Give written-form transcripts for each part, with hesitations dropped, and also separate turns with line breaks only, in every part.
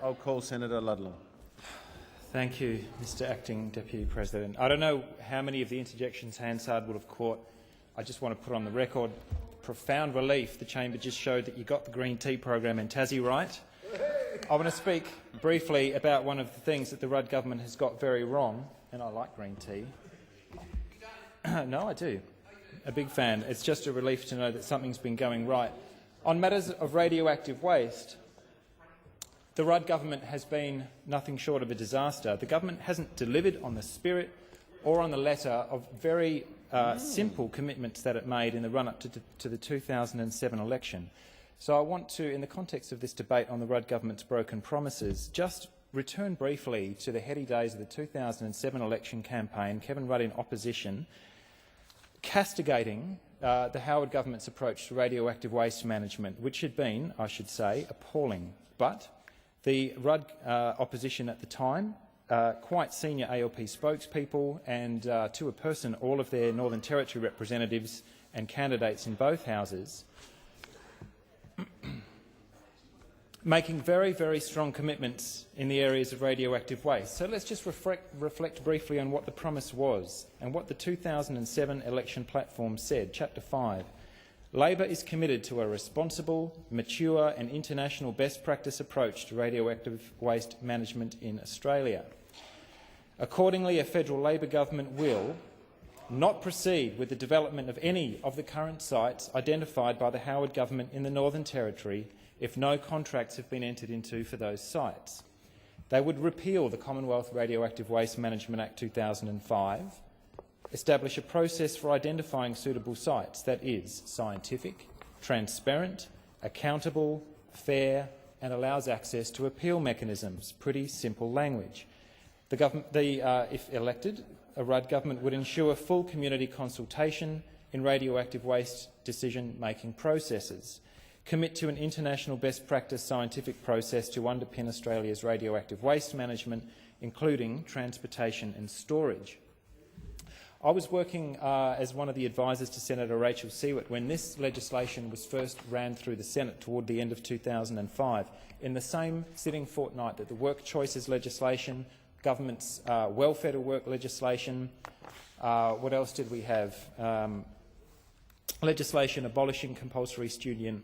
I'll call Senator Ludlam.
Thank you, Mr Acting Deputy President. I don't know how many of the interjections Hansard would have caught. I just want to put on the record profound relief the chamber just showed that you got the green tea program in Tassie right. I want to speak briefly about one of the things that the Rudd government has got very wrong, and I like green tea. No, I do. A big fan. It's just a relief to know that something's been going right. On matters of radioactive waste, the Rudd government has been nothing short of a disaster. The government hasn't delivered on the spirit or on the letter of very simple commitments that it made in the run-up to the 2007 election. So I want to, in the context of this debate on the Rudd government's broken promises, just return briefly to the heady days of the 2007 election campaign, Kevin Rudd in opposition, castigating the Howard government's approach to radioactive waste management, which had been, I should say, appalling. But the Rudd opposition at the time, quite senior ALP spokespeople and to a person all of their Northern Territory representatives and candidates in both houses, making very, very strong commitments in the areas of radioactive waste. So let's just reflect briefly on what the promise was and what the 2007 election platform said. Chapter 5. Labor is committed to a responsible, mature and international best practice approach to radioactive waste management in Australia. Accordingly, a federal Labor government will not proceed with the development of any of the current sites identified by the Howard government in the Northern Territory if no contracts have been entered into for those sites. They would repeal the Commonwealth Radioactive Waste Management Act 2005, establish a process for identifying suitable sites that is scientific, transparent, accountable, fair and allows access to appeal mechanisms. Pretty simple language. If elected, a Rudd government would ensure full community consultation in radioactive waste decision-making processes, commit to an international best practice scientific process to underpin Australia's radioactive waste management, including transportation and storage. I was working as one of the advisors to Senator Rachel Siewert when this legislation was first ran through the Senate toward the end of 2005. In the same sitting fortnight that the work choices legislation, government's welfare to work legislation, what else did we have? Legislation abolishing compulsory student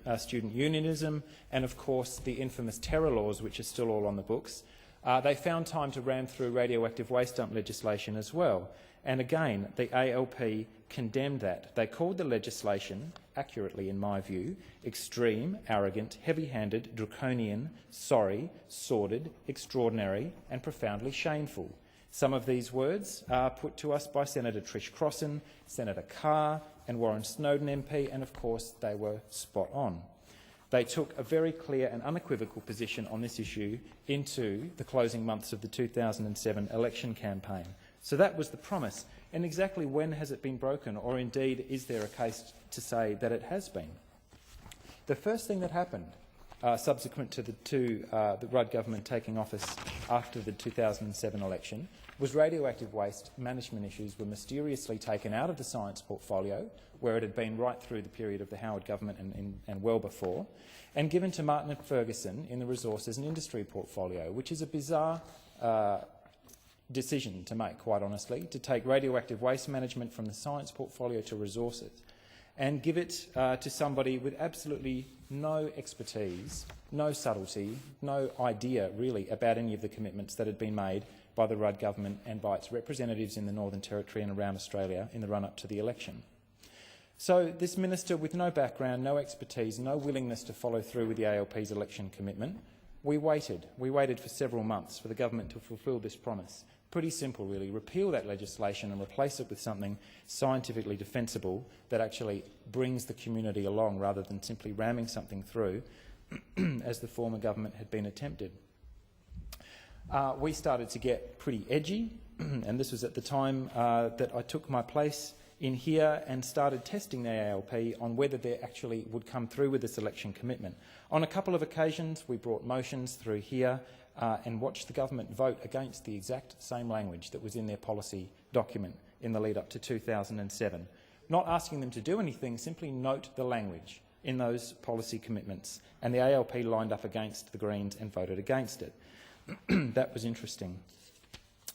unionism and, of course, the infamous terror laws, which are still all on the books. They found time to ram through radioactive waste dump legislation as well. And again, the ALP condemned that. They called the legislation, accurately in my view, extreme, arrogant, heavy-handed, draconian, sorry, sordid, extraordinary and profoundly shameful. Some of these words are put to us by Senator Trish Crossan, Senator Carr and Warren Snowden MP, and of course they were spot on. They took a very clear and unequivocal position on this issue into the closing months of the 2007 election campaign. So that was the promise. And exactly when has it been broken, or indeed is there a case to say that it has been? The first thing that happened subsequent to the Rudd government taking office after the 2007 election was radioactive waste management issues were mysteriously taken out of the science portfolio, where it had been right through the period of the Howard government and well before, and given to Martin and Ferguson in the resources and industry portfolio, which is a bizarre decision to make, quite honestly, to take radioactive waste management from the science portfolio to resources and give it to somebody with absolutely no expertise, no subtlety, no idea really about any of the commitments that had been made by the Rudd government and by its representatives in the Northern Territory and around Australia in the run-up to the election. So this minister with no background, no expertise, no willingness to follow through with the ALP's election commitment, we waited for several months for the government to fulfil this promise. Pretty simple, really. Repeal that legislation and replace it with something scientifically defensible that actually brings the community along rather than simply ramming something through as the former government had been attempted. We started to get pretty edgy, and this was at the time that I took my place in here and started testing the ALP on whether they actually would come through with this election commitment. On a couple of occasions, we brought motions through here and watched the government vote against the exact same language that was in their policy document in the lead-up to 2007. Not asking them to do anything, simply note the language. in those policy commitments, and the ALP lined up against the Greens and voted against it. That was interesting.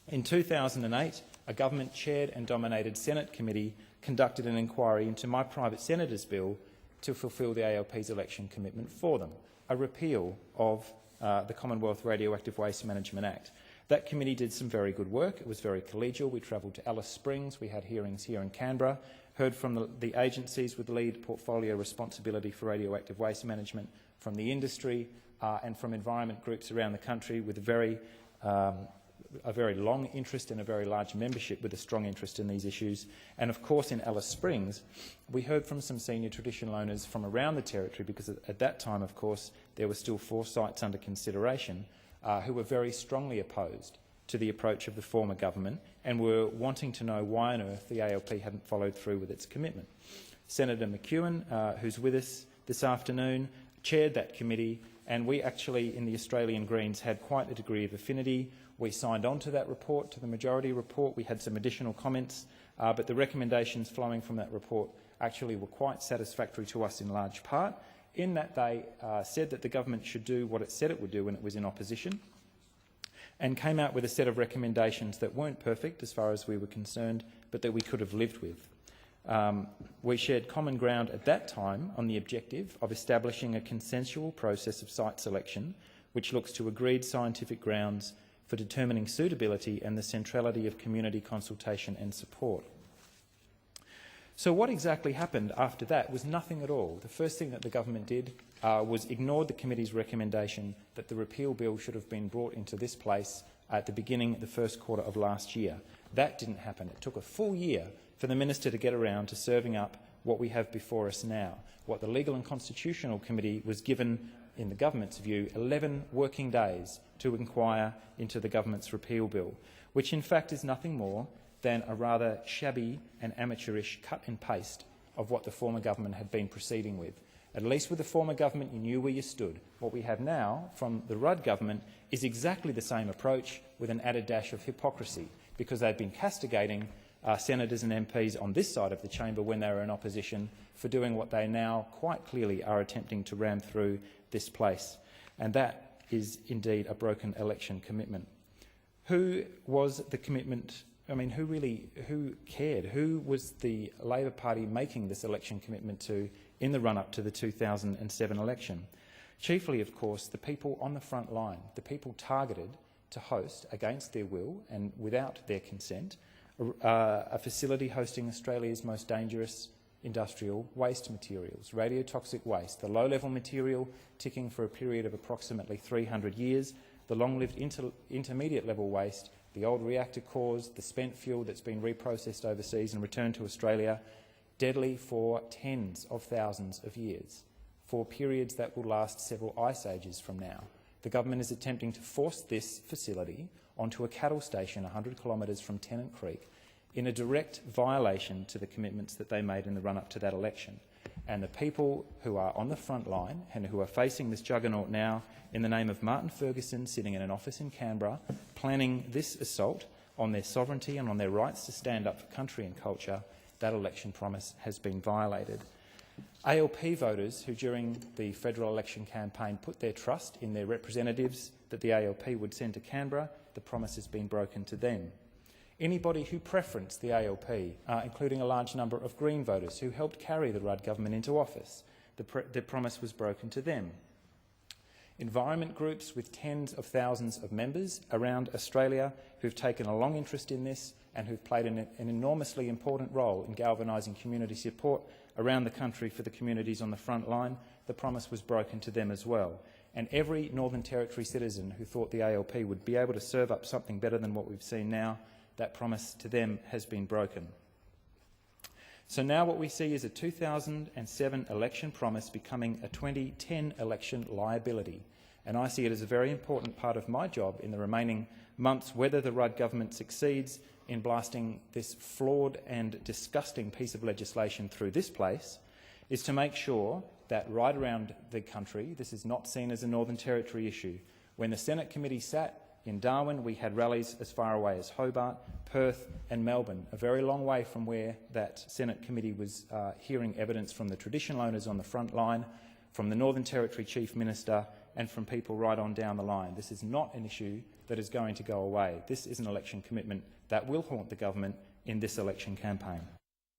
In 2008, a government-chaired and dominated Senate committee conducted an inquiry into my private senator's bill to fulfil the ALP's election commitment for them, a repeal of the Commonwealth Radioactive Waste Management Act. That committee did some very good work. It was very collegial. We travelled to Alice Springs. We had hearings here in Canberra, heard from the agencies with lead portfolio responsibility for radioactive waste management, from the industry and from environment groups around the country with a very long interest and a very large membership with a strong interest in these issues. And of course in Alice Springs we heard from some senior traditional owners from around the territory, because at that time of course there were still 4 sites under consideration, who were very strongly opposed to the approach of the former government and were wanting to know why on earth the ALP hadn't followed through with its commitment. Senator McEwen, who's with us this afternoon, chaired that committee, and we actually in the Australian Greens had quite a degree of affinity. We signed on to that report, to the majority report. We had some additional comments, but the recommendations flowing from that report actually were quite satisfactory to us in large part, in that they said that the government should do what it said it would do when it was in opposition, and came out with a set of recommendations that weren't perfect as far as we were concerned, but that we could have lived with. We shared common ground at that time on the objective of establishing a consensual process of site selection which looks to agreed scientific grounds for determining suitability and the centrality of community consultation and support. So what exactly happened after that was nothing at all. The first thing that the government did was ignored the committee's recommendation that the repeal bill should have been brought into this place at the beginning of the first quarter of last year. That didn't happen. It took a full year for the minister to get around to serving up what we have before us now. What the Legal and Constitutional Committee was given, in the government's view, 11 working days to inquire into the government's repeal bill, which in fact is nothing more than a rather shabby and amateurish cut and paste of what the former government had been proceeding with. At least with the former government you knew where you stood. What we have now from the Rudd government is exactly the same approach with an added dash of hypocrisy, because they've been castigating senators and MPs on this side of the chamber when they were in opposition for doing what they now quite clearly are attempting to ram through this place. And that is indeed a broken election commitment. Who was the commitment? I mean, who cared? Who was the Labor Party making this election commitment to in the run-up to the 2007 election? Chiefly, of course, the people on the front line, the people targeted to host, against their will and without their consent, a facility hosting Australia's most dangerous industrial waste materials, radiotoxic waste, the low-level material ticking for a period of approximately 300 years, the long-lived intermediate-level waste, the old reactor cores, the spent fuel that's been reprocessed overseas and returned to Australia, deadly for tens of thousands of years, for periods that will last several ice ages from now. The government is attempting to force this facility onto a cattle station 100 kilometres from Tennant Creek in a direct violation to the commitments that they made in the run-up to that election. And the people who are on the front line and who are facing this juggernaut now in the name of Martin Ferguson sitting in an office in Canberra planning this assault on their sovereignty and on their rights to stand up for country and culture, that election promise has been violated. ALP voters who during the federal election campaign put their trust in their representatives that the ALP would send to Canberra, the promise has been broken to them. Anybody who preferenced the ALP, including a large number of Green voters who helped carry the Rudd government into office, the promise was broken to them. Environment groups with tens of thousands of members around Australia who've taken a long interest in this and who've played an enormously important role in galvanising community support around the country for the communities on the front line, the promise was broken to them as well. And every Northern Territory citizen who thought the ALP would be able to serve up something better than what we've seen now, that promise to them has been broken. So now what we see is a 2007 election promise becoming a 2010 election liability. And I see it as a very important part of my job in the remaining months, whether the Rudd government succeeds in blasting this flawed and disgusting piece of legislation through this place, is to make sure that right around the country, this is not seen as a Northern Territory issue. When the Senate committee sat in Darwin. We had rallies as far away as Hobart, Perth and Melbourne, a very long way from where that Senate committee was hearing evidence from the traditional owners on the front line, from the Northern Territory Chief Minister and from people right on down the line. This is not an issue that is going to go away. This is an election commitment that will haunt the government in this election campaign.